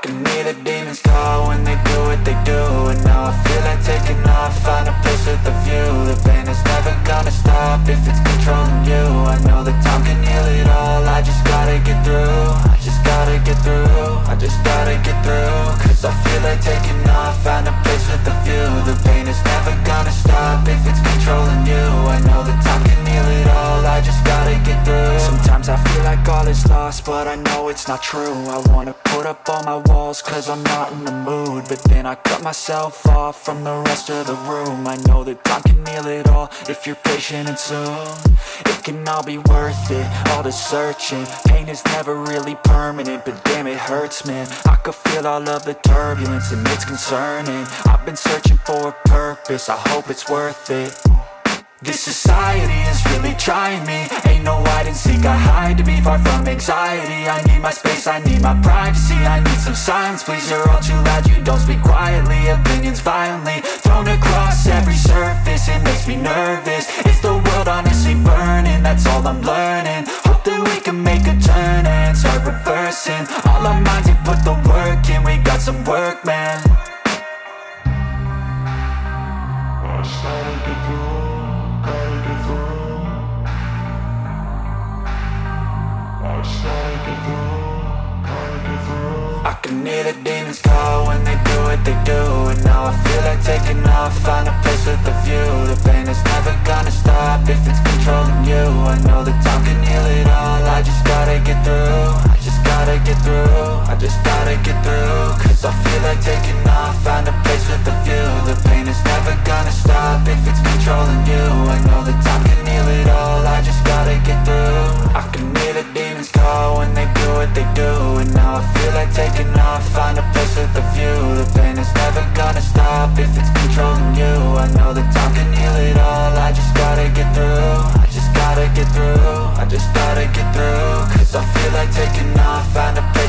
can hear the demons call when they do what they do. And now I feel like taking off, find a place with a view. The pain is never gonna stop if it's controlling you. I know that time can heal it all, I just gotta get through. I just gotta get through, I just gotta get through. Cause I feel like taking off, find a place with a view. The pain is never gonna stop if it's controlling you. I know that time can heal it all, I just gotta get through. Sometimes I feel like all is lost, but I know it's not true. I wanna put up all my walls cause I'm not in the mood. But then I cut myself off from the rest of the room. I know that time can heal it all if you're patient and soon. It can all be worth it, all the searching. Pain is never really permanent, but damn it hurts, man. I could feel all of the turbulence and it's concerning. I've been searching for a purpose, I hope it's worth it. This society is really trying me. Ain't no hide and seek, I hide to be far from anxiety. I need my space, I need my privacy. I need some silence, please, you're all too loud. You don't speak quietly, opinions violently thrown across every surface. It makes me nervous, is the world honestly burning? That's all I'm learning. Hope that we can make a turn and start reversing all our minds and put the work in. We got some work, man. I can hear the demons call when they do what they do. And now I feel like taking off, find a place with a view. The pain is never gonna stop if it's controlling you. I know that time can heal it all, I just gotta get through. I just gotta get through, I just gotta get through. Cause I feel like taking off, find a place with a view. The pain is never gonna stop if it's controlling you. I know that time can heal it all, I just gotta get through. I can hear the demons call when they do what they do. And now I feel like taking off, find a place with a view. The pain is never gonna stop if it's controlling you. I know that time can heal it all, I just gotta get through. I just gotta get through, I just gotta get through. Cause I feel like taking off, find a place